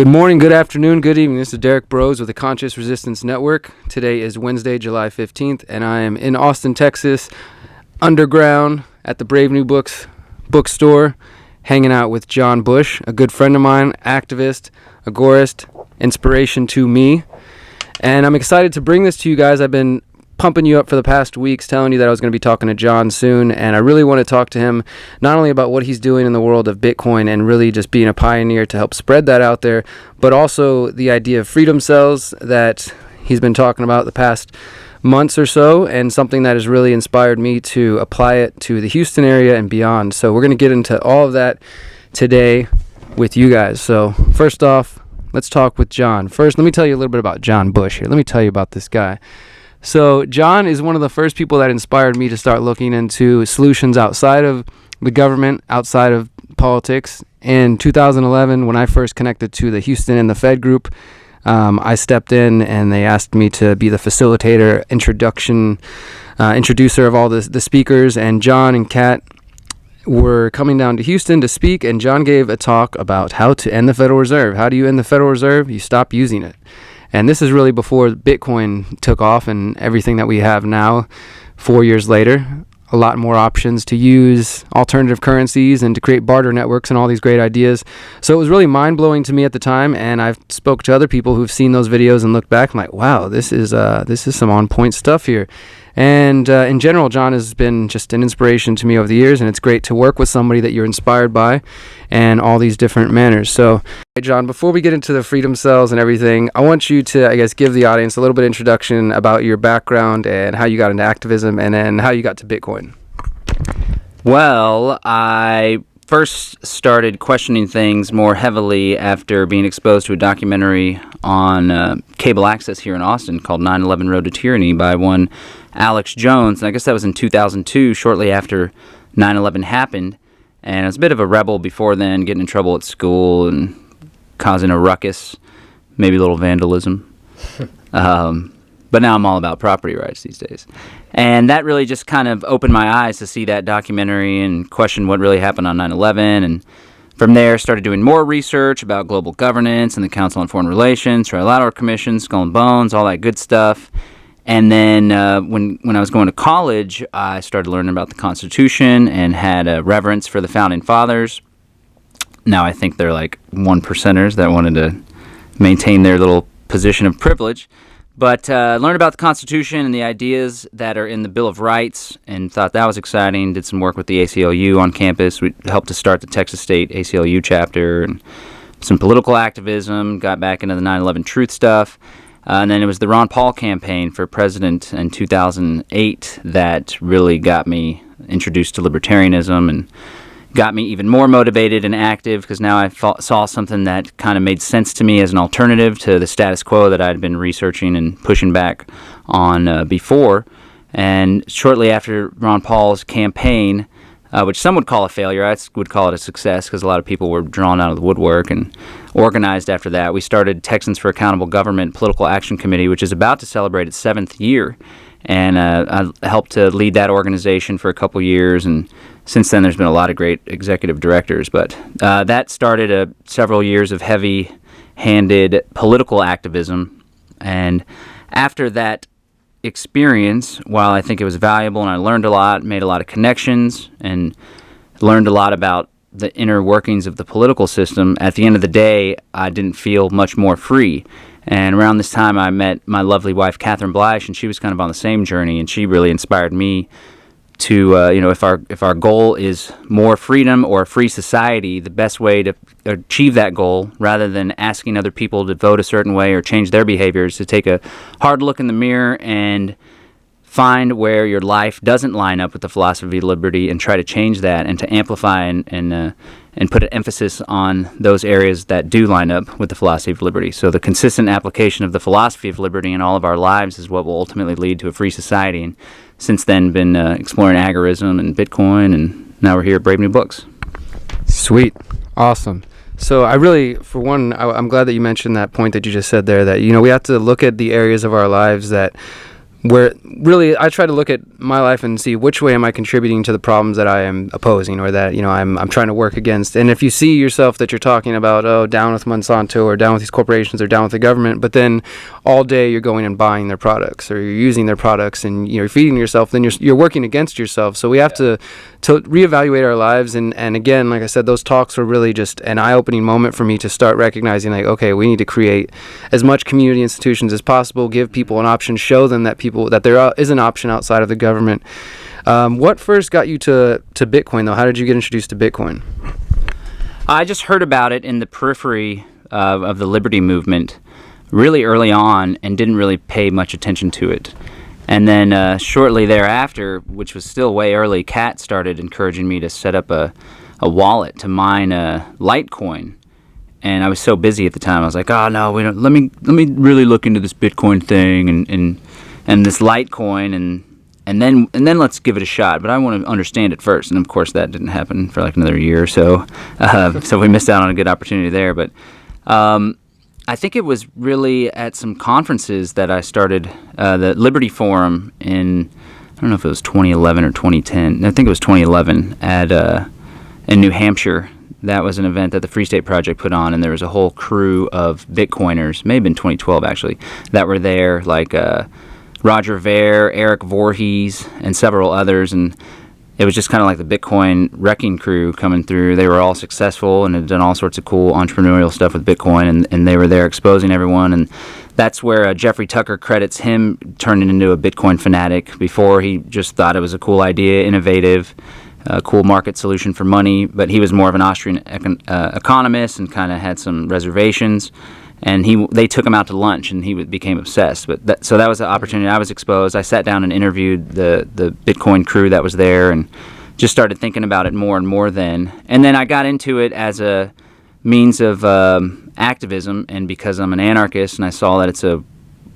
Good morning, good afternoon, good evening. This is Derrick Broze with the Conscious Resistance Network. Today is Wednesday, July 15th, and I am in Austin, Texas, underground at the Brave New Books bookstore, hanging out with John Bush, a good friend of mine, activist, agorist, inspiration to me. And I'm excited to bring this to you guys. I've been pumping you up for the past weeks, telling you that I was going to be talking to John soon, and I really want to talk to him not only about what he's doing in the world of Bitcoin and really just being a pioneer to help spread that out there, but also the idea of freedom cells that he's been talking about the past months or so, and something that has really inspired me to apply it to the Houston area and beyond. So we're going to get into all of that today with you guys. So first off, let's talk with John. First, let me tell you a little bit about John Bush here. Let me tell you about this guy. So John is one of the first people that inspired me to start looking into solutions outside of the government, outside of politics. In 2011, when I first connected to the Houston and the Fed group, I stepped in and they asked me to be the facilitator, introducer of all the speakers. And John and Kat were coming down to Houston to speak, and John gave a talk about how to end the Federal Reserve. How do you end the Federal Reserve? You stop using it. And this is really before Bitcoin took off and everything that we have now, 4 years later. A lot more options to use alternative currencies and to create barter networks and all these great ideas. So it was really mind-blowing to me at the time, and I've spoke to other people who've seen those videos and looked back. I'm like, wow, this is some on-point stuff here. And in general, John has been just an inspiration to me over the years, and it's great to work with somebody that you're inspired by and all these different manners. So, hey, John, before we get into the freedom cells and everything, I want you to, give the audience a little bit of introduction about your background and how you got into activism and then how you got to Bitcoin. Well, I first started questioning things more heavily after being exposed to a documentary on cable access here in Austin called 9/11 Road to Tyranny by one Alex Jones. And I guess that was in 2002, shortly after 9/11 happened. And I was a bit of a rebel before then, getting in trouble at school and causing a ruckus, maybe a little vandalism. But now I'm all about property rights these days. And that really just kind of opened my eyes to see that documentary and question what really happened on 9/11. And from there, started doing more research about global governance and the Council on Foreign Relations, Trilateral Commission, Skull and Bones, all that good stuff. And then when I was going to college, I started learning about the Constitution and had a reverence for the Founding Fathers. Now I think they're like 1%ers that wanted to maintain their little position of privilege. But learned about the Constitution and the ideas that are in the Bill of Rights and thought that was exciting. Did some work with the ACLU on campus. We helped to start the Texas State ACLU chapter and some political activism. Got back into the 9/11 truth stuff. And then it was the Ron Paul campaign for president in 2008 that really got me introduced to libertarianism and got me even more motivated and active, because now I saw something that kind of made sense to me as an alternative to the status quo that I'd been researching and pushing back on before. And shortly after Ron Paul's campaign, which some would call a failure, I would call it a success because a lot of people were drawn out of the woodwork and organized after that. We started Texans for Accountable Government Political Action Committee, which is about to celebrate its 7th year. And I helped to lead that organization for a couple years, and since then there's been a lot of great executive directors. But that started several years of heavy-handed political activism. And after that experience, while I think it was valuable and I learned a lot, made a lot of connections, and learned a lot about the inner workings of the political system, at the end of the day, I didn't feel much more free. And around this time, I met my lovely wife, Catherine Bleich, and she was kind of on the same journey, and she really inspired me to, if our goal is more freedom or a free society, the best way to achieve that goal, rather than asking other people to vote a certain way or change their behaviors, to take a hard look in the mirror and find where your life doesn't line up with the philosophy of liberty and try to change that, and to amplify and put an emphasis on those areas that do line up with the philosophy of liberty. So the consistent application of the philosophy of liberty in all of our lives is what will ultimately lead to a free society. And since then, been exploring agorism and Bitcoin, and now we're here at Brave New Books. Sweet. Awesome. So I really, for one, I'm glad that you mentioned that point that you just said there, that, we have to look at the areas of our lives that where really I try to look at my life and see which way am I contributing to the problems that I am opposing, or that, I'm trying to work against. And if you see yourself that you're talking about, down with Monsanto, or down with these corporations, or down with the government, but then all day you're going and buying their products, or you're using their products, and you're feeding yourself, then you're working against yourself. So we have to reevaluate our lives. And again, like I said, those talks were really just an eye-opening moment for me to start recognizing, like, okay, we need to create as much community institutions as possible, give people an option, show them that there is an option outside of the government. What first got you to Bitcoin, though? How did you get introduced to Bitcoin? I just heard about it in the periphery of the liberty movement really early on and didn't really pay much attention to it. And then shortly thereafter, which was still way early, Kat started encouraging me to set up a wallet to mine Litecoin. And I was so busy at the time, I was like, oh no, we don't. Let me really look into this Bitcoin thing and this Litecoin, and then let's give it a shot. But I want to understand it first. And of course, that didn't happen for like another year or so. So we missed out on a good opportunity there. But I think it was really at some conferences that I started the Liberty Forum in, I don't know if it was 2011 or 2010. I think it was 2011 in New Hampshire. That was an event that the Free State Project put on, and there was a whole crew of Bitcoiners, maybe in 2012 actually, that were there, like Roger Ver, Eric Voorhees, and several others. And it was just kind of like the Bitcoin wrecking crew coming through. They were all successful and had done all sorts of cool entrepreneurial stuff with Bitcoin, and they were there exposing everyone. And that's where Jeffrey Tucker credits him turning into a Bitcoin fanatic. Before, he just thought it was a cool idea, innovative, cool market solution for money, but he was more of an Austrian economist and kind of had some reservations. And they took him out to lunch, and he became obsessed. So that was the opportunity. I was exposed. I sat down and interviewed the Bitcoin crew that was there, and just started thinking about it more and more then. And then I got into it as a means of activism, and because I'm an anarchist, and I saw that it's a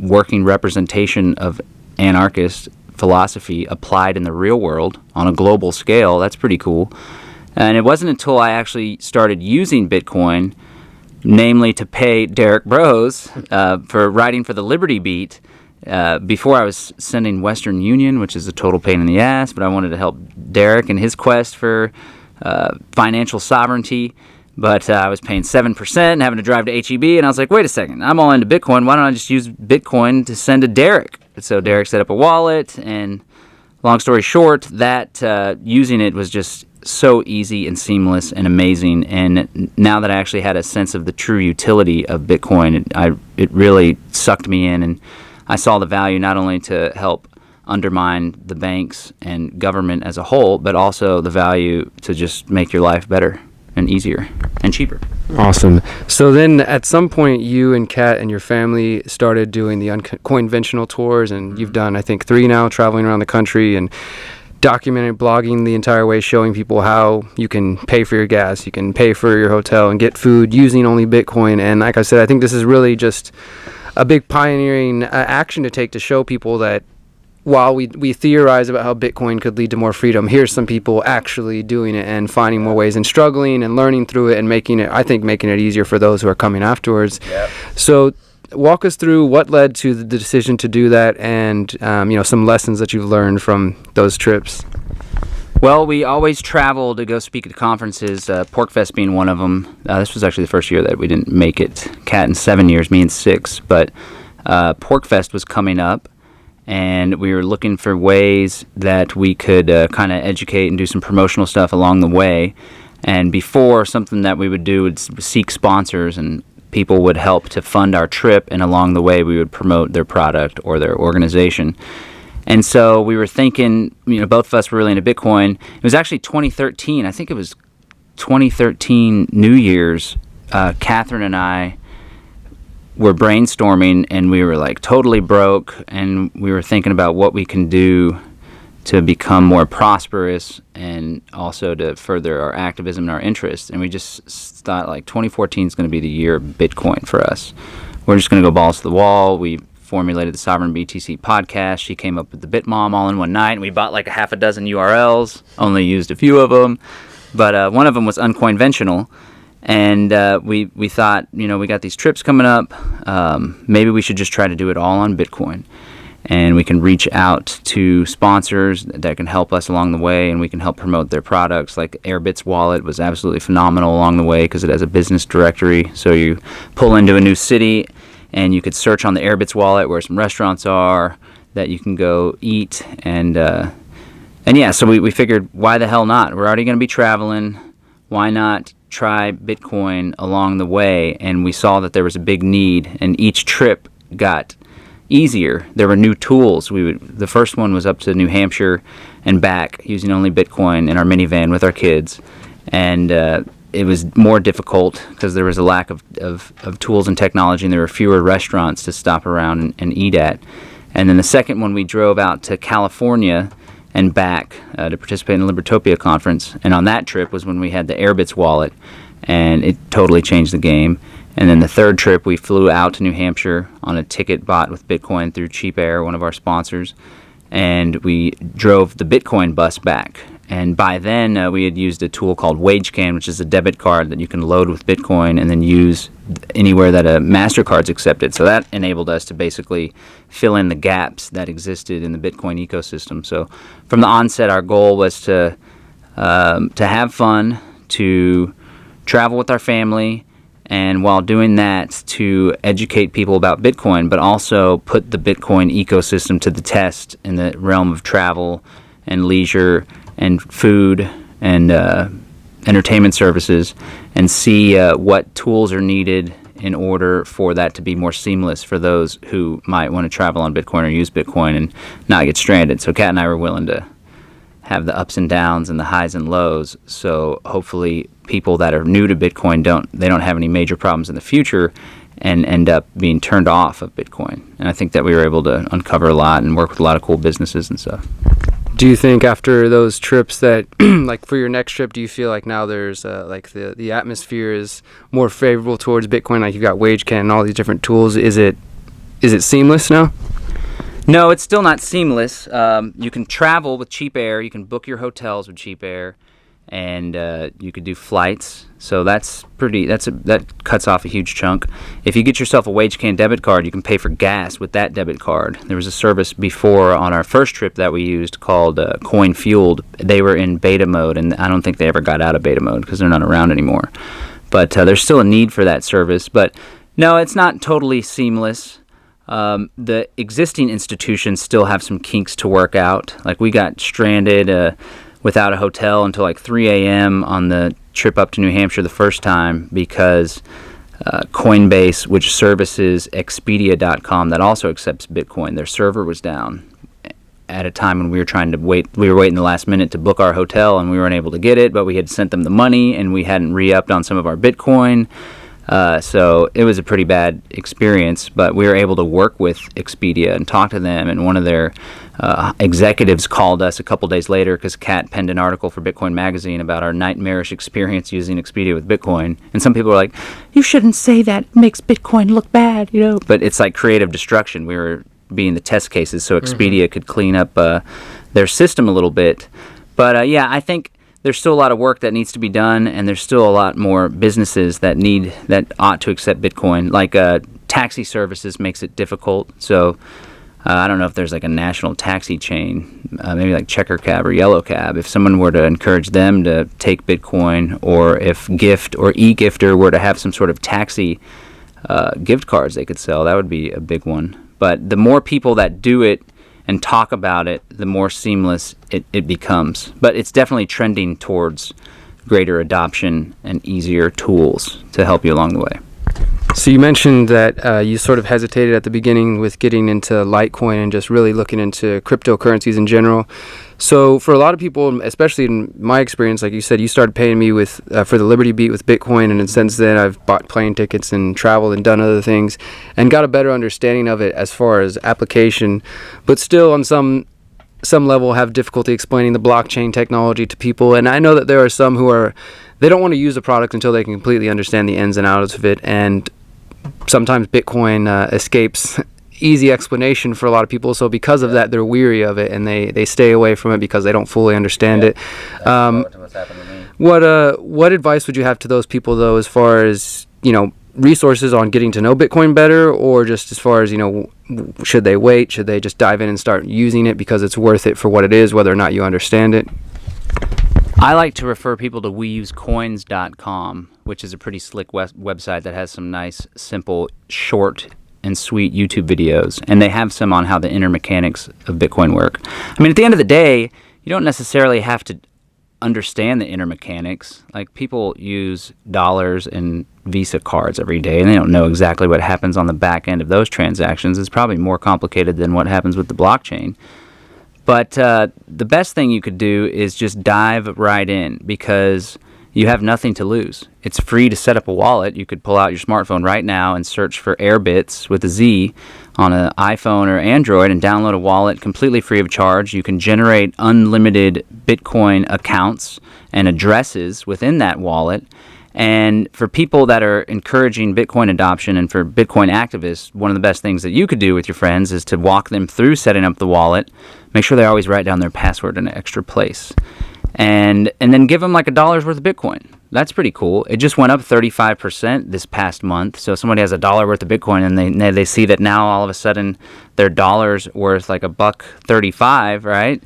working representation of anarchist philosophy applied in the real world on a global scale. That's pretty cool. And it wasn't until I actually started using Bitcoin, namely to pay Derrick Broze for writing for the Liberty Beat. Before, I was sending Western Union, which is a total pain in the ass, but I wanted to help Derrick in his quest for financial sovereignty. But I was paying 7% and having to drive to HEB, and I was like, wait a second, I'm all into Bitcoin. Why don't I just use Bitcoin to send to Derrick? So Derrick set up a wallet, and long story short, that using it was just so easy and seamless and amazing. And now that I actually had a sense of the true utility of Bitcoin, it really sucked me in, and I saw the value not only to help undermine the banks and government as a whole, but also the value to just make your life better and easier and cheaper. Awesome. So then at some point, you and Kat and your family started doing the unconventional tours, and you've done, I think, 3 now, traveling around the country and documented, blogging the entire way, showing people how you can pay for your gas, you can pay for your hotel, and get food using only Bitcoin. And like I said, I think this is really just a big pioneering action to take to show people that while we theorize about how Bitcoin could lead to more freedom, here's some people actually doing it and finding more ways and struggling and learning through it and making it easier for those who are coming afterwards. Yep. So walk us through what led to the decision to do that, and some lessons that you've learned from those trips. Well, we always travel to go speak at conferences, PorkFest being one of them. This was actually the first year that we didn't make it. Kat in 7 years, me in 6. But PorkFest was coming up, and we were looking for ways that we could kind of educate and do some promotional stuff along the way. And before, something that we would do would seek sponsors, and people would help to fund our trip, and along the way we would promote their product or their organization. And so we were thinking, both of us were really into Bitcoin. It was actually 2013. I think it was 2013 New Year's. Catherine and I were brainstorming, and we were like totally broke, and we were thinking about what we can do to become more prosperous and also to further our activism and our interests. And we just thought like 2014 is going to be the year of Bitcoin for us. We're just going to go balls to the wall. We formulated the Sovereign BTC podcast. She came up with the BitMom all in one night, and we bought like a half a dozen URLs, only used a few of them. But one of them was unconventional. And we thought, we got these trips coming up. Maybe we should just try to do it all on Bitcoin. and we can reach out to sponsors that can help us along the way, and we can help promote their products. Like Airbit's wallet was absolutely phenomenal along the way because it has a business directory. So you pull into a new city, and you could search on the Airbit's wallet where some restaurants are that you can go eat. And yeah, so we figured, why the hell not? We're already going to be traveling. Why not try Bitcoin along the way? And we saw that there was a big need, and each trip got easier. There were new tools. The first one was up to New Hampshire and back using only Bitcoin in our minivan with our kids, and it was more difficult because there was a lack of tools and technology, and there were fewer restaurants to stop around and eat at. And then the second one, we drove out to California and back to participate in the Libertopia conference, and on that trip was when we had the Airbit's wallet, and it totally changed the game. And then the third trip, we flew out to New Hampshire on a ticket bought with Bitcoin through Cheap Air, one of our sponsors, and we drove the Bitcoin bus back. And by then, we had used a tool called WageCan, which is a debit card that you can load with Bitcoin and then use anywhere that a MasterCard's accepted. So that enabled us to basically fill in the gaps that existed in the Bitcoin ecosystem. So from the onset, our goal was to have fun, to travel with our family, and while doing that, to educate people about Bitcoin, but also put the Bitcoin ecosystem to the test in the realm of travel and leisure and food and entertainment services, and see what tools are needed in order for that to be more seamless for those who might want to travel on Bitcoin or use Bitcoin and not get stranded. So Kat and I were willing to have the ups and downs and the highs and lows, so hopefully people that are new to Bitcoin don't have any major problems in the future and end up being turned off of Bitcoin. And I think that we were able to uncover a lot and work with a lot of cool businesses and stuff. Do you think after those trips that, like for your next trip, do you feel like now there's like the atmosphere is more favorable towards Bitcoin? Like you've got WageCan and all these different tools. Is it seamless now? No, it's still not seamless. You can travel with Cheap Air. You can book your hotels with Cheap Air, and you could do flights. So that cuts off a huge chunk. If you get yourself a WageCan debit card, you can pay for gas with that debit card. There was a service before on our first trip that we used called Coin Fueled. They were in beta mode, and I don't think they ever got out of beta mode because they're not around anymore. But there's still a need for that service. But no, it's not totally seamless. The existing institutions still have some kinks to work out. Like we got stranded without a hotel until like 3 a.m. on the trip up to New Hampshire the first time because Coinbase, which services Expedia.com that also accepts Bitcoin, their server was down at a time when we were trying to wait. We were waiting the last minute to book our hotel, and we weren't able to get it, but we had sent them the money and we hadn't re-upped on some of our Bitcoin. So it was a pretty bad experience, but we were able to work with Expedia and talk to them, and one of their executives called us a couple days later because Kat penned an article for Bitcoin Magazine about our nightmarish experience using Expedia with Bitcoin. And some people were like, you shouldn't say that, it makes Bitcoin look bad, you know. But it's like creative destruction. We were being the test cases so Expedia could clean up their system a little bit. But yeah, I think there's still a lot of work that needs to be done, and there's still a lot more businesses that ought to accept Bitcoin. Like taxi services makes it difficult. So I don't know if there's like a national taxi chain, maybe like Checker Cab or Yellow Cab. If someone were to encourage them to take Bitcoin, or if Gift or eGifter were to have some sort of taxi gift cards they could sell, that would be a big one. But the more people that do it and talk about it, the more seamless it becomes. But it's definitely trending towards greater adoption and easier tools to help you along the way. So you mentioned that you sort of hesitated at the beginning with getting into Litecoin and just really looking into cryptocurrencies in general. So for a lot of people, especially in my experience, like you said, you started paying me with for the Liberty Beat with Bitcoin, and since then I've bought plane tickets and traveled and done other things and got a better understanding of it as far as application, but still on some level have difficulty explaining the blockchain technology to people. And I know that there are some who they don't want to use the product until they can completely understand the ins and outs of it, and sometimes Bitcoin escapes easy explanation for a lot of people, so because of that they're weary of it and they stay away from it because they don't fully understand it. What's happened to me. What advice would you have to those people though, as far as, you know, resources on getting to know Bitcoin better, or just as far as, should they wait? Should they just dive in and start using it because it's worth it for what it is, whether or not you understand it? I like to refer people to weusecoins.com, which is a pretty slick website that has some nice, simple, short, and sweet YouTube videos. And they have some on how the inner mechanics of Bitcoin work. I mean, at the end of the day, you don't necessarily have to understand the inner mechanics. Like, people use dollars and Visa cards every day, and they don't know exactly what happens on the back end of those transactions. It's probably more complicated than what happens with the blockchain. But the best thing you could do is just dive right in, because you have nothing to lose. It's free to set up a wallet. You could pull out your smartphone right now and search for Airbits with a Z on an iPhone or Android and download a wallet completely free of charge. You can generate unlimited Bitcoin accounts and addresses within that wallet. And for people that are encouraging Bitcoin adoption, and for Bitcoin activists, one of the best things that you could do with your friends is to walk them through setting up the wallet. Make sure they always write down their password in an extra place. And then give them like $1 worth of Bitcoin. That's pretty cool. It just went up 35% this past month. So if somebody has $1 worth of Bitcoin and they see that now all of a sudden their dollar's worth like $1.35, right?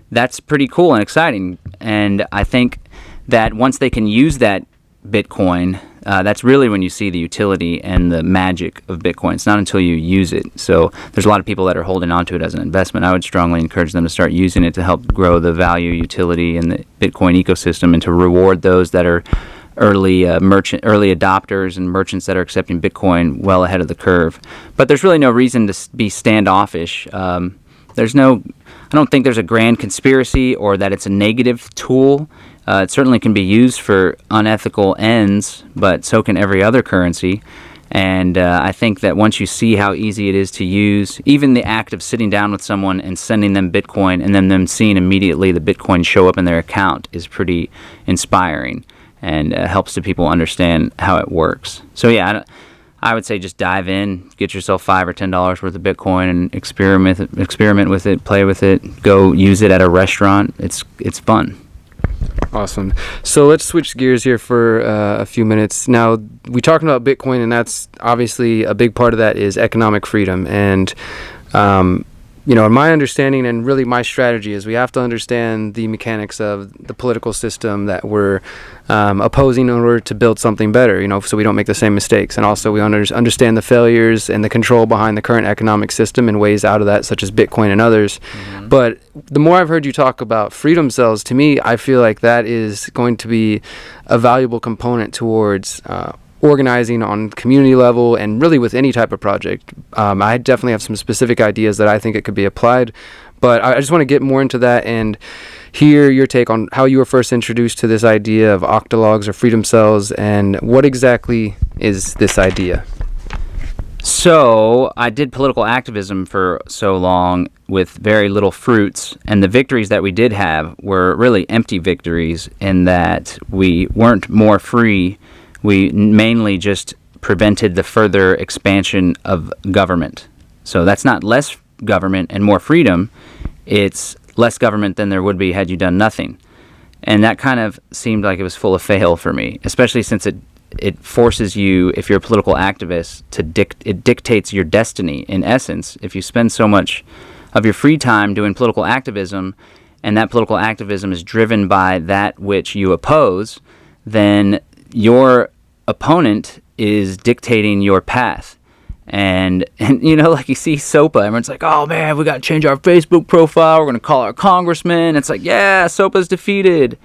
That's pretty cool and exciting. And I think that once they can use that Bitcoin, that's really when you see the utility and the magic of Bitcoin. It's not until you use it. So there's a lot of people that are holding on to it as an investment. I would strongly encourage them to start using it to help grow the value, utility, and the Bitcoin ecosystem, and to reward those that are early adopters and merchants that are accepting Bitcoin well ahead of the curve. But there's really no reason to be standoffish. I don't think there's a grand conspiracy or that it's a negative tool. It certainly can be used for unethical ends, but so can every other currency. And I think that once you see how easy it is to use, even the act of sitting down with someone and sending them Bitcoin and then them seeing immediately the Bitcoin show up in their account is pretty inspiring, and helps the people understand how it works. So yeah, I would say just dive in, get yourself $5 or $10 worth of Bitcoin and experiment with it, play with it, go use it at a restaurant. It's fun. Awesome. So let's switch gears here for a few minutes. Now, we talked about Bitcoin, and that's obviously a big part of that is economic freedom. And, in my understanding, and really my strategy, is we have to understand the mechanics of the political system that we're opposing in order to build something better, so we don't make the same mistakes. And also we understand the failures and the control behind the current economic system and ways out of that, such as Bitcoin and others. Mm-hmm. But the more I've heard you talk about freedom cells, to me, I feel like that is going to be a valuable component towards organizing on community level, and really with any type of project. I definitely have some specific ideas that I think it could be applied, but I just want to get more into that and hear your take on how you were first introduced to this idea of octalogs or freedom cells, and what exactly is this idea? So I did political activism for so long with very little fruits, and the victories that we did have were really empty victories in that we weren't more free. We mainly just prevented the further expansion of government. So that's not less government and more freedom. It's less government than there would be had you done nothing. And that kind of seemed like it was full of fail for me, especially since it forces you, if you're a political activist, it dictates your destiny. In essence, if you spend so much of your free time doing political activism, and that political activism is driven by that which you oppose, then your opponent is dictating your path. And like you see SOPA, everyone's like, oh man, we got to change our Facebook profile, we're going to call our congressman. It's like, yeah, SOPA's defeated.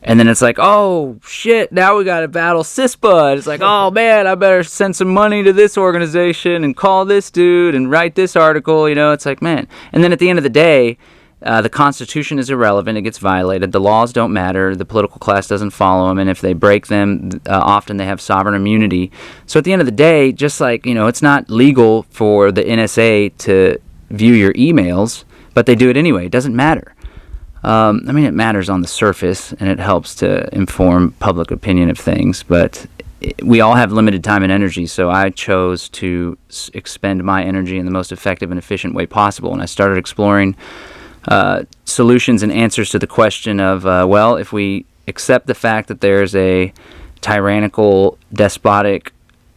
And then it's like, oh shit, now we got to battle CISPA. It's like, oh man, I better send some money to this organization and call this dude and write this article. It's like, man. And then at the end of the day, the Constitution is irrelevant. It gets violated. The laws don't matter. The political class doesn't follow them. And if they break them, often they have sovereign immunity. So at the end of the day, just like, it's not legal for the NSA to view your emails, but they do it anyway. It doesn't matter. It matters on the surface, and it helps to inform public opinion of things. But we all have limited time and energy, so I chose to expend my energy in the most effective and efficient way possible. And I started exploring solutions and answers to the question of, if we accept the fact that there's a tyrannical, despotic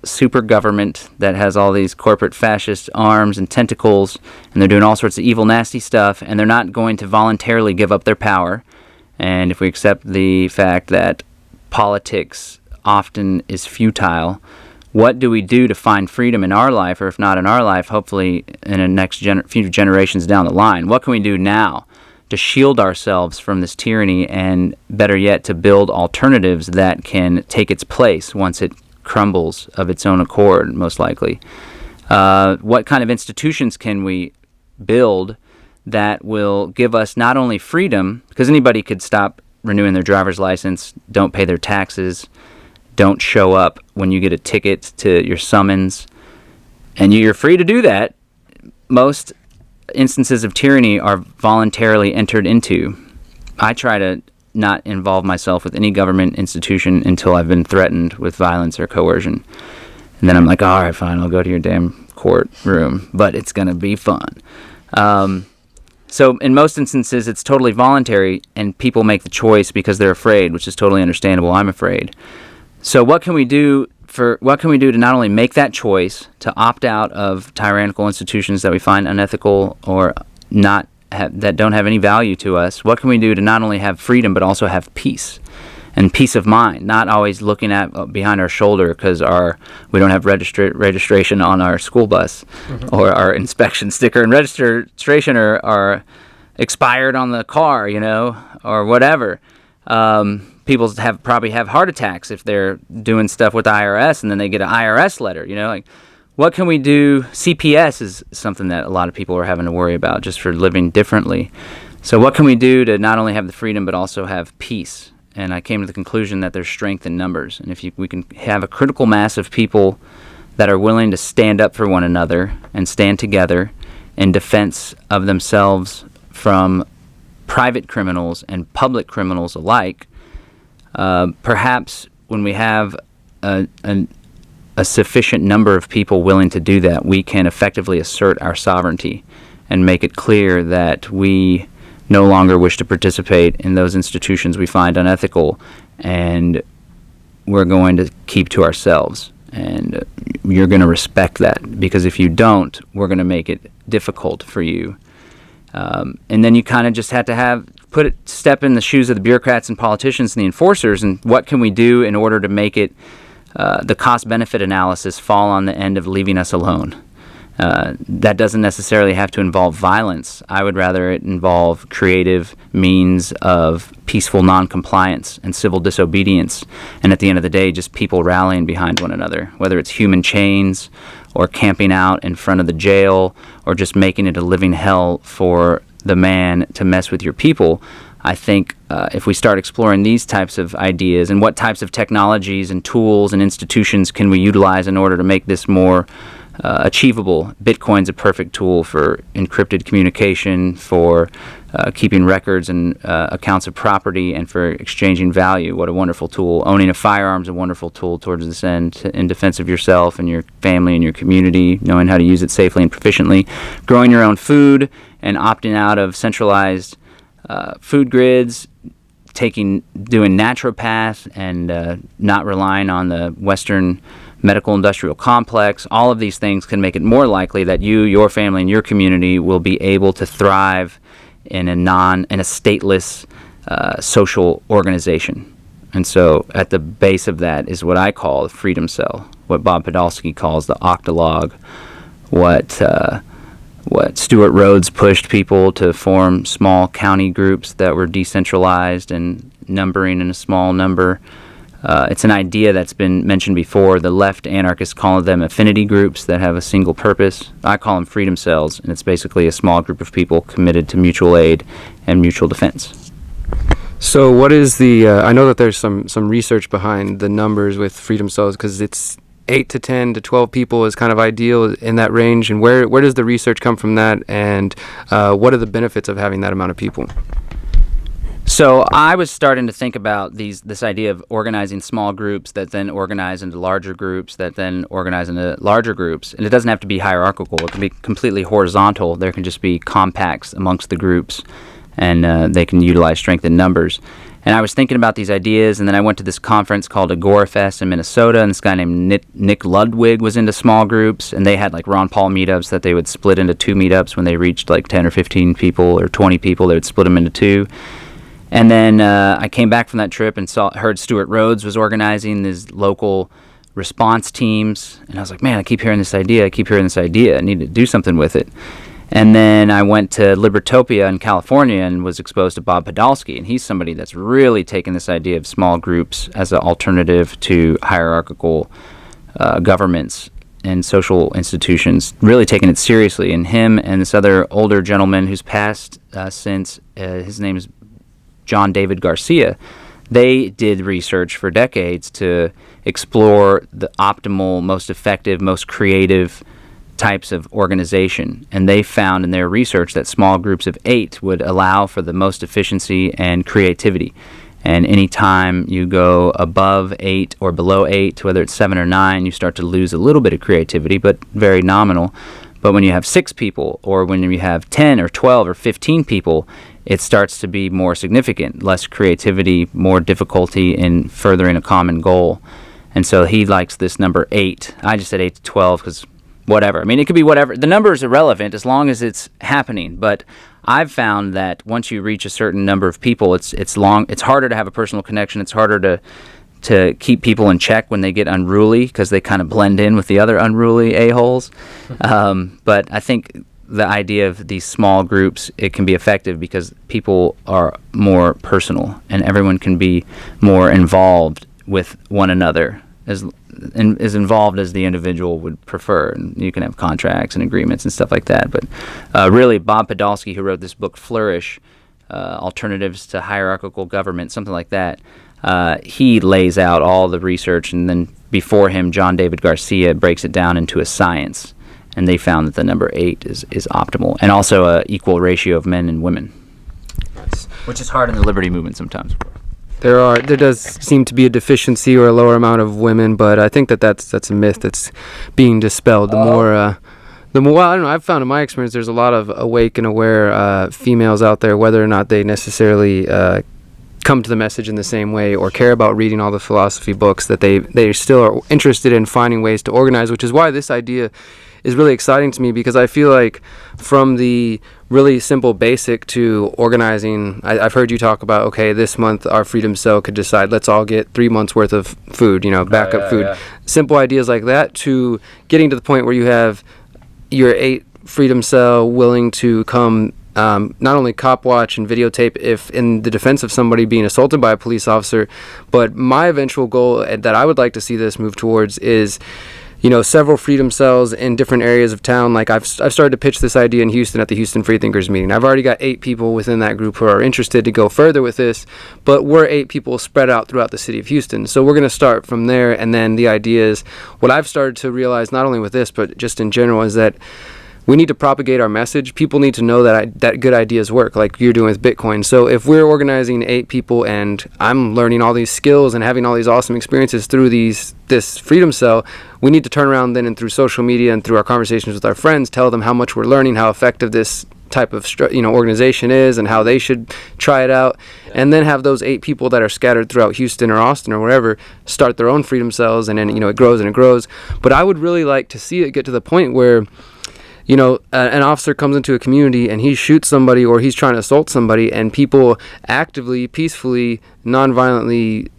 super government that has all these corporate fascist arms and tentacles, and they're doing all sorts of evil, nasty stuff, and they're not going to voluntarily give up their power. And if we accept the fact that politics often is futile, what do we do to find freedom in our life, or if not in our life, hopefully in the next few generations down the line? What can we do now to shield ourselves from this tyranny, and better yet, to build alternatives that can take its place once it crumbles of its own accord, most likely? What kind of institutions can we build that will give us not only freedom, because anybody could stop renewing their driver's license, don't pay their taxes, don't show up when you get a ticket to your summons, and you're free to do that. Most instances of tyranny are voluntarily entered into. I try to not involve myself with any government institution until I've been threatened with violence or coercion. And then I'm like, all right, fine, I'll go to your damn courtroom, but it's going to be fun. So in most instances, it's totally voluntary, and people make the choice because they're afraid, which is totally understandable. I'm afraid. So what can we do to not only make that choice, to opt out of tyrannical institutions that we find unethical or that don't have any value to us? What can we do to not only have freedom but also have peace and peace of mind, not always looking at behind our shoulder because we don't have registration on our school bus, or our inspection sticker and registration are expired on the car, or whatever. People probably have heart attacks if they're doing stuff with the IRS, and then they get an IRS letter, like, what can we do? CPS is something that a lot of people are having to worry about just for living differently. So what can we do to not only have the freedom but also have peace? And I came to the conclusion that there's strength in numbers. And if we can have a critical mass of people that are willing to stand up for one another and stand together in defense of themselves from private criminals and public criminals alike, perhaps when we have a sufficient number of people willing to do that, we can effectively assert our sovereignty and make it clear that we no longer wish to participate in those institutions we find unethical, and we're going to keep to ourselves. And you're going to respect that, because if you don't, we're going to make it difficult for you. And then you kind of just have to step in the shoes of the bureaucrats and politicians and the enforcers, and what can we do in order to make it the cost-benefit analysis fall on the end of leaving us alone? That doesn't necessarily have to involve violence. I would rather it involve creative means of peaceful non-compliance and civil disobedience, and at the end of the day, just people rallying behind one another, whether it's human chains or camping out in front of the jail or just making it a living hell for the man to mess with your people. I think if we start exploring these types of ideas and what types of technologies and tools and institutions can we utilize in order to make this more achievable. Bitcoin's a perfect tool for encrypted communication, for keeping records and accounts of property, and for exchanging value. What a wonderful tool. Owning a firearm's a wonderful tool towards this end, in defense of yourself and your family and your community, knowing how to use it safely and proficiently. Growing your own food and opting out of centralized food grids, doing naturopath and not relying on the Western medical industrial complex. All of these things can make it more likely that you, your family, and your community will be able to thrive in a stateless social organization. And so at the base of that is what I call the freedom cell, what Bob Podolsky calls the octalog, what Stuart Rhodes pushed people to form small county groups that were decentralized and numbering in a small number. It's an idea that's been mentioned before. The left anarchists call them affinity groups that have a single purpose. I call them freedom cells, and it's basically a small group of people committed to mutual aid and mutual defense. So what is I know that there's some research behind the numbers with freedom cells, because it's 8 to 10 to 12 people is kind of ideal in that range. And where does the research come from that, and what are the benefits of having that amount of people? So I was starting to think about this idea of organizing small groups that then organize into larger groups that then organize into larger groups. And it doesn't have to be hierarchical. It can be completely horizontal. There can just be compacts amongst the groups. and they can utilize strength in numbers. And I was thinking about these ideas, and then I went to this conference called Agorafest in Minnesota, and this guy named Nick Ludwig was into small groups, and they had like Ron Paul meetups that they would split into 2 meetups. When they reached like 10 or 15 people or 20 people, they would split them into 2. And then I came back from that trip and heard Stuart Rhodes was organizing these local response teams, and I was like, man, I keep hearing this idea. I need to do something with it. And then I went to Libertopia in California and was exposed to Bob Podolsky, and he's somebody that's really taken this idea of small groups as an alternative to hierarchical governments and social institutions, really taking it seriously. And him and this other older gentleman who's passed since, his name is John David Garcia, they did research for decades to explore the optimal, most effective, most creative types of organization, and they found in their research that small groups of 8 would allow for the most efficiency and creativity. And anytime you go above 8 or below 8, whether it's 7 or 9, you start to lose a little bit of creativity, but very nominal. But when you have 6 people, or when you have 10 or 12 or 15 people, it starts to be more significant, less creativity, more difficulty in furthering a common goal. And so he likes this number 8. I just said 8 to 12 because whatever. I mean, it could be whatever. The number is irrelevant as long as it's happening. But I've found that once you reach a certain number of people, it's harder to have a personal connection. It's harder to keep people in check when they get unruly because they kind of blend in with the other unruly a-holes. But I think the idea of these small groups, it can be effective because people are more personal and everyone can be more involved with one another, as involved as the individual would prefer. And you can have contracts and agreements and stuff like that. But really, Bob Podolsky, who wrote this book, Flourish, Alternatives to Hierarchical Government, something like that, he lays out all the research, and then before him, John David Garcia breaks it down into a science. And they found that the number 8 is optimal, and also an equal ratio of men and women. Nice. Which is hard in the liberty movement sometimes. There does seem to be a deficiency or a lower amount of women, but I think that's a myth that's being dispelled. The more, I don't know, I've found in my experience there's a lot of awake and aware females out there, whether or not they necessarily come to the message in the same way or care about reading all the philosophy books, that they still are interested in finding ways to organize, which is why this idea is really exciting to me, because I feel like from the really simple basic to organizing, I've heard you talk about, okay, this month our Freedom Cell could decide, let's all get 3 months worth of food, backup food. Yeah. Simple ideas like that, to getting to the point where you have your 8 Freedom Cell willing to come not only cop watch and videotape if in the defense of somebody being assaulted by a police officer, but my eventual goal that I would like to see this move towards is several Freedom Cells in different areas of town. Like I've started to pitch this idea in Houston at the Houston Freethinkers meeting. I've already got 8 people within that group who are interested to go further with this, but we're 8 people spread out throughout the city of Houston. So we're going to start from there, and then the idea is, what I've started to realize, not only with this, but just in general, is that we need to propagate our message. People need to know that good ideas work, like you're doing with Bitcoin. So if we're organizing 8 people and I'm learning all these skills and having all these awesome experiences through this Freedom Cell, we need to turn around then and through social media and through our conversations with our friends, tell them how much we're learning, how effective this type of organization is, and how they should try it out. And then have those 8 people that are scattered throughout Houston or Austin or wherever start their own Freedom Cells, and then it grows and it grows. But I would really like to see it get to the point where an officer comes into a community and he shoots somebody or he's trying to assault somebody, and people actively, peacefully, non-violently,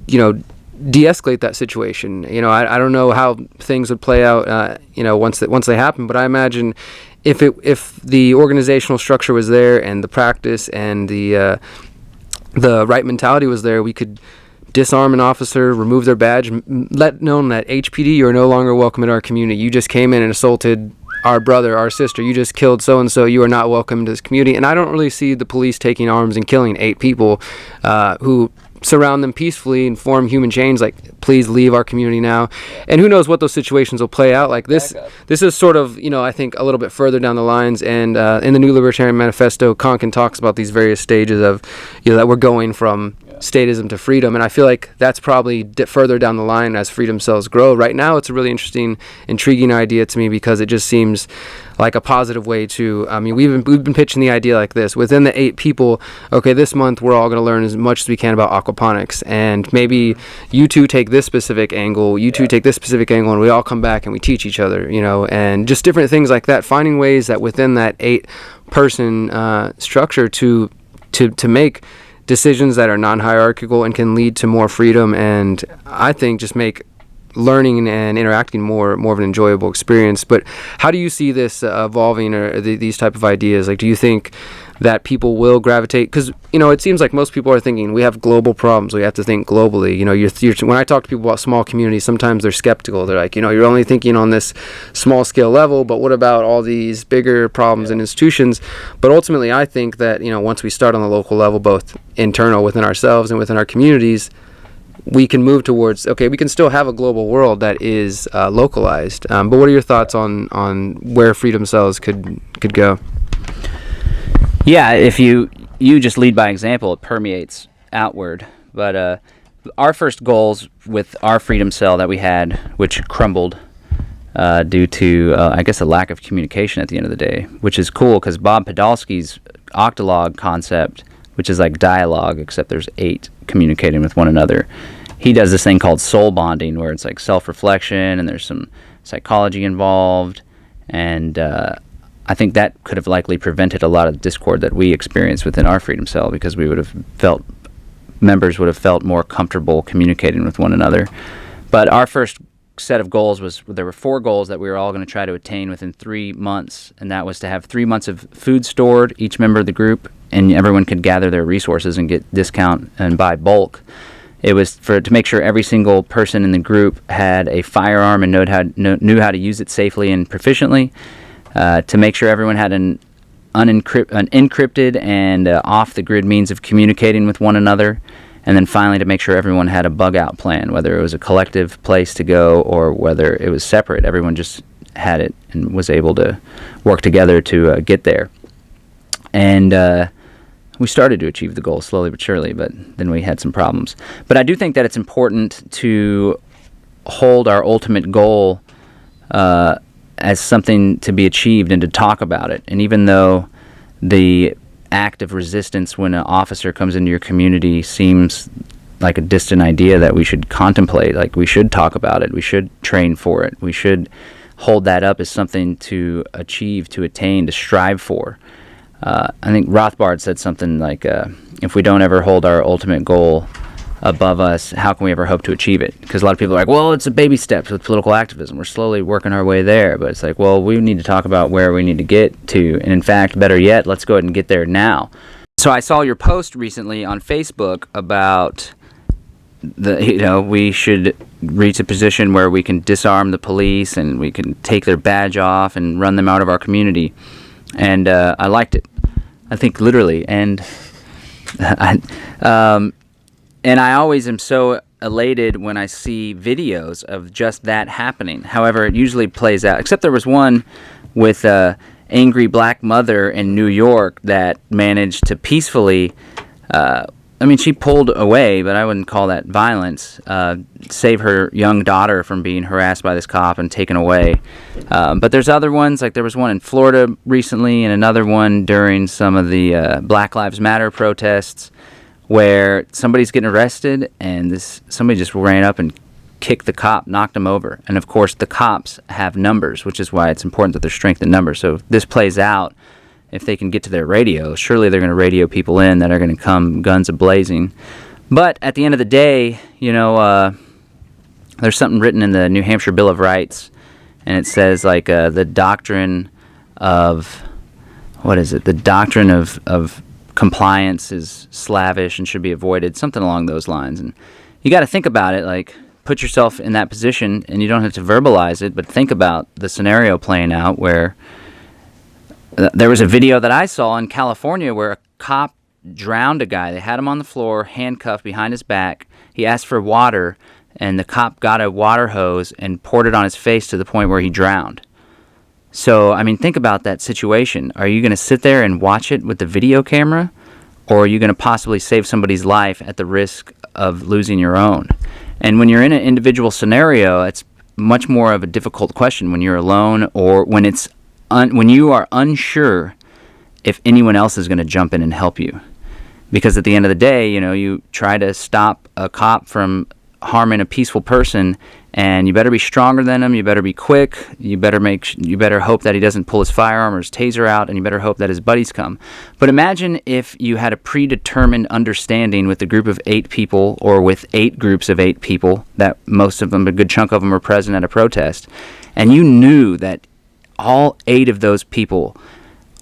de-escalate that situation. I don't know how things would play out, once they happen, but I imagine if the organizational structure was there and the practice and the right mentality was there, we could disarm an officer, remove their badge, let known that HPD, you're no longer welcome in our community. You just came in and assaulted our brother, our sister, you just killed so-and-so, you are not welcome to this community. And I don't really see the police taking arms and killing 8 people who surround them peacefully and form human chains, like, please leave our community now. And who knows what those situations will play out. Like this is sort of, I think a little bit further down the lines. And in the New Libertarian Manifesto, Konkin talks about these various stages of, that we're going from statism to freedom. And I feel like that's probably further down the line as freedom cells grow. Right now, it's a really interesting, intriguing idea to me because it just seems like a positive way to, I mean, we've been pitching the idea like this. Within the 8 people, okay, this month we're all going to learn as much as we can about aquaponics. And maybe you two take this specific angle, you two take this specific angle, and we all come back and we teach each other, you know, and just different things like that. Finding ways that within that 8-person structure to make decisions that are non-hierarchical and can lead to more freedom, and I think just make learning and interacting more of an enjoyable experience. But how do you see this evolving, or these type of ideas? Like, do you think that people will gravitate? Because, you know, it seems like most people are thinking we have global problems, we have to think globally. You know, when I talk to people about small communities, sometimes they're skeptical. They're like, you know, you're only thinking on this small scale level, but what about all these bigger problems and institutions? But ultimately, I think that, you know, once we start on the local level, both internal within ourselves and within our communities, we can move towards, okay, we can still have a global world that is localized. But what are your thoughts on where freedom cells could go? Yeah, if you just lead by example, it permeates outward. But our first goals with our freedom cell that we had, which crumbled due to, I guess, a lack of communication at the end of the day, which is cool because Bob Podolsky's octalog concept, which is like dialogue, except there's 8 communicating with one another. He does this thing called soul bonding, where it's like self-reflection and there's some psychology involved. And I think that could have likely prevented a lot of discord that we experienced within our freedom cell, because members would have felt more comfortable communicating with one another. But our first set of goals there were 4 goals that we were all going to try to attain within 3 months, and that was to have 3 months of food stored, each member of the group, and everyone could gather their resources and get discount and buy bulk. It was to make sure every single person in the group had a firearm and knew how to use it safely and proficiently, to make sure everyone had an encrypted and off-the-grid means of communicating with one another, and then finally to make sure everyone had a bug-out plan, whether it was a collective place to go or whether it was separate. Everyone just had it and was able to work together to get there. And we started to achieve the goal slowly but surely, but then we had some problems. But I do think that it's important to hold our ultimate goal as something to be achieved and to talk about it. And even though the act of resistance when an officer comes into your community seems like a distant idea that we should contemplate, like we should talk about it, we should train for it, we should hold that up as something to achieve, to attain, to strive for. I think Rothbard said something like, if we don't ever hold our ultimate goal above us, how can we ever hope to achieve it? Because a lot of people are like, well, it's a baby steps with political activism. We're slowly working our way there. But it's like, well, we need to talk about where we need to get to. And in fact, better yet, let's go ahead and get there now. So I saw your post recently on Facebook about we should reach a position where we can disarm the police and we can take their badge off and run them out of our community. And I liked it. I think literally. And and I always am so elated when I see videos of just that happening. However, it usually plays out. Except there was one with a angry black mother in New York that managed to peacefully, she pulled away, but I wouldn't call that violence, save her young daughter from being harassed by this cop and taken away. But there's other ones, like there was one in Florida recently and another one during some of the Black Lives Matter protests where somebody's getting arrested and somebody just ran up and kicked the cop, knocked him over. And of course the cops have numbers, which is why it's important that there's strength in numbers. So if this plays out, if they can get to their radio, surely they're going to radio people in that are going to come guns a-blazing. But at the end of the day, there's something written in the New Hampshire Bill of Rights, and it says the doctrine of, the doctrine of compliance is slavish and should be avoided, something along those lines. And you got to think about it, like put yourself in that position, and you don't have to verbalize it, but think about the scenario playing out where there was a video that I saw in California where a cop drowned a guy. They had him on the floor, handcuffed behind his back. He asked for water, and the cop got a water hose and poured it on his face to the point where he drowned. So, think about that situation. Are you going to sit there and watch it with the video camera? or are you going to possibly save somebody's life at the risk of losing your own? And when you're in an individual scenario, it's much more of a difficult question when you're alone, or when when you are unsure if anyone else is going to jump in and help you. Because at the end of the day, you try to stop a cop from harming a peaceful person, and you better be stronger than him, you better be quick, you better hope that he doesn't pull his firearm or his taser out, and you better hope that his buddies come. But imagine if you had a predetermined understanding with a group of 8 people, or with 8 groups of 8 people, that most of them, a good chunk of them, are present at a protest, and you knew that all 8 of those people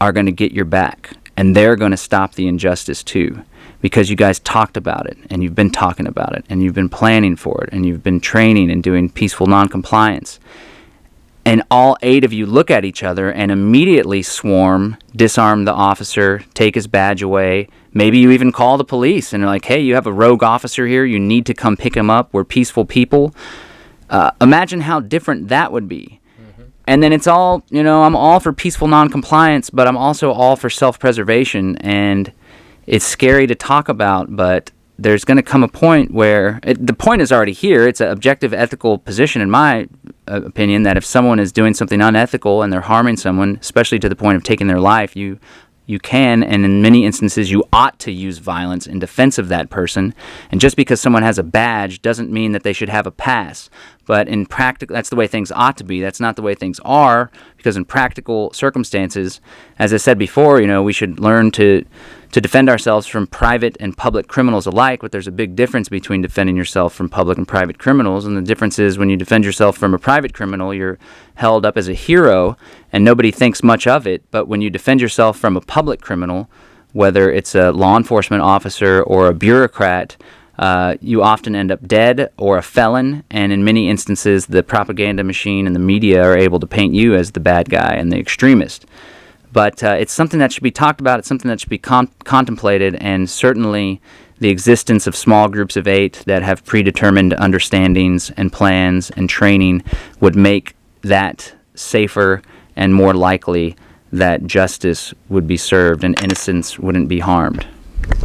are going to get your back, and they're going to stop the injustice too, because you guys talked about it, and you've been talking about it, and you've been planning for it, and you've been training and doing peaceful noncompliance. And all 8 of you look at each other and immediately swarm, disarm the officer, take his badge away. Maybe you even call the police and are like, hey, you have a rogue officer here, you need to come pick him up, we're peaceful people. Imagine how different that would be. And then it's all, I'm all for peaceful noncompliance, but I'm also all for self-preservation. And it's scary to talk about, but there's going to come a point where, the point is already here. It's an objective ethical position, in my opinion, that if someone is doing something unethical and they're harming someone, especially to the point of taking their life, you can, and in many instances, you ought to use violence in defense of that person. And just because someone has a badge doesn't mean that they should have a pass. But in practical, that's the way things ought to be. That's not the way things are, because in practical circumstances, as I said before, we should learn to defend ourselves from private and public criminals alike, but there's a big difference between defending yourself from public and private criminals, and the difference is when you defend yourself from a private criminal, you're held up as a hero, and nobody thinks much of it, but when you defend yourself from a public criminal, whether it's a law enforcement officer or a bureaucrat, you often end up dead or a felon, and in many instances, the propaganda machine and the media are able to paint you as the bad guy and the extremist. But it's something that should be talked about. It's something that should be contemplated, and certainly the existence of small groups of 8 that have predetermined understandings and plans and training would make that safer and more likely that justice would be served and innocence wouldn't be harmed.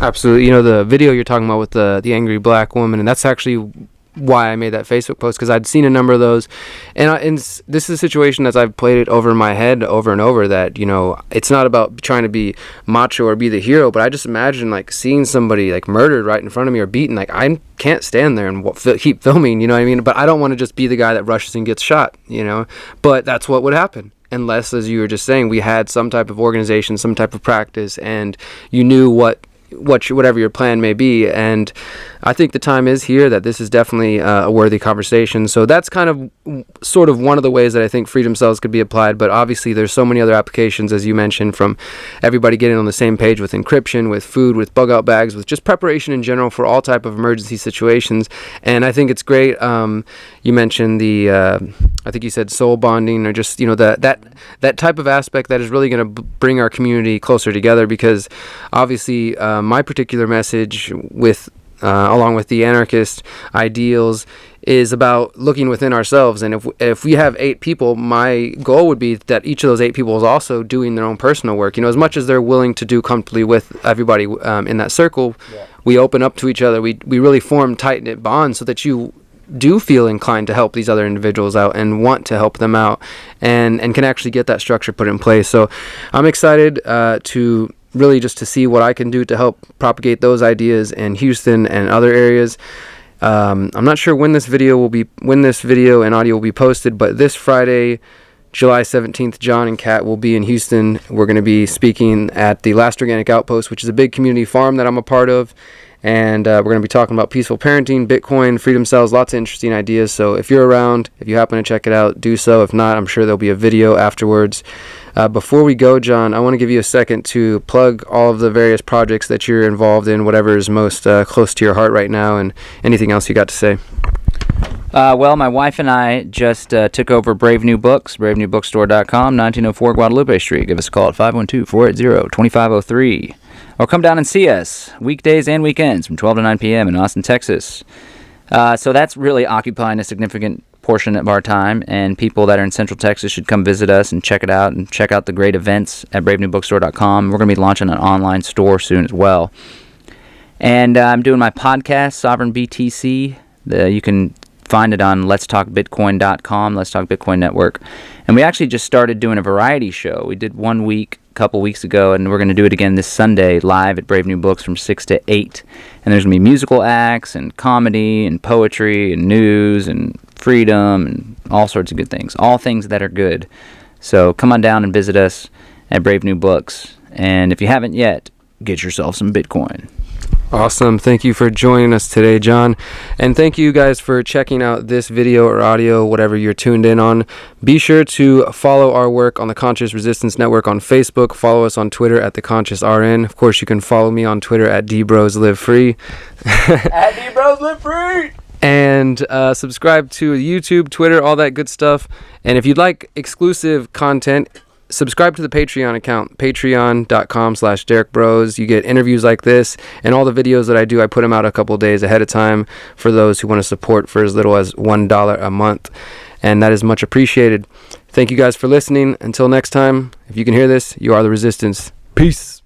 Absolutely. The video you're talking about with the angry black woman, and that's actually why I made that Facebook post, because I'd seen a number of those, and this is a situation as I've played it over in my head over and over, that it's not about trying to be macho or be the hero, but I just imagine seeing somebody murdered right in front of me or beaten. I can't stand there and keep filming, you know what I mean? But I don't want to just be the guy that rushes and gets shot, but that's what would happen. Unless, as you were just saying, we had some type of organization, some type of practice, and you knew whatever your plan may be. And I think the time is here that this is definitely a worthy conversation. So that's kind of sort of one of the ways that I think freedom cells could be applied. But obviously there's so many other applications, as you mentioned, from everybody getting on the same page with encryption, with food, with bug out bags, with just preparation in general for all type of emergency situations. And I think it's great. You mentioned I think you said soul bonding, or just that type of aspect that is really going to bring our community closer together, because obviously my particular message along with the anarchist ideals is about looking within ourselves. And if we have 8 people, my goal would be that each of those 8 people is also doing their own personal work. As much as they're willing to do comfortably with everybody in that circle, we open up to each other. We really form tight-knit bonds so that you do feel inclined to help these other individuals out and want to help them out, and can actually get that structure put in place. So I'm excited to really just to see what I can do to help propagate those ideas in Houston and other areas. I'm not sure when this video and audio will be posted, but this Friday, July 17th, John and Kat will be in Houston. We're going to be speaking at the Last Organic Outpost, which is a big community farm that I'm a part of. And we're going to be talking about peaceful parenting, Bitcoin, freedom cells, lots of interesting ideas. So if you're around, if you happen to check it out, do so. If not, I'm sure there'll be a video afterwards. Before we go, John, I want to give you a second to plug all of the various projects that you're involved in, whatever is most close to your heart right now, and anything else you got to say. Well, my wife and I just took over Brave New Books, bravenewbookstore.com, 1904 Guadalupe Street. Give us a call at 512-480-2503. Or come down and see us weekdays and weekends from 12 to 9 p.m. in Austin, Texas. So that's really occupying a significant portion of our time, and people that are in Central Texas should come visit us and check it out, and check out the great events at bravenewbookstore.com. We're going to be launching an online store soon as well. And I'm doing my podcast, Sovereign BTC. You can find it on letstalkbitcoin.com, Let's Talk Bitcoin Network. And we actually just started doing a variety show. We did one week a couple weeks ago, and we're going to do it again this Sunday live at Brave New Books from 6 to 8. And there's going to be musical acts and comedy and poetry and news and freedom and all sorts of good things. All things that are good. So come on down and visit us at Brave New Books. And if you haven't yet, get yourself some Bitcoin. Awesome. Thank you for joining us today, John. And thank you guys for checking out this video or audio, whatever you're tuned in on. Be sure to follow our work on the Conscious Resistance Network on Facebook. Follow us on Twitter at TheConsciousRN. Of course, you can follow me on Twitter at DBrosLiveFree. At DBrosLiveFree! And subscribe to YouTube, Twitter, all that good stuff. And if you'd like exclusive content, subscribe to the Patreon account, patreon.com/Derrick Broze. You get interviews like this, and all the videos that I do, I put them out a couple days ahead of time for those who want to support for as little as $1 a month, and that is much appreciated. Thank you guys for listening. Until next time, if you can hear this, you are the resistance. Peace.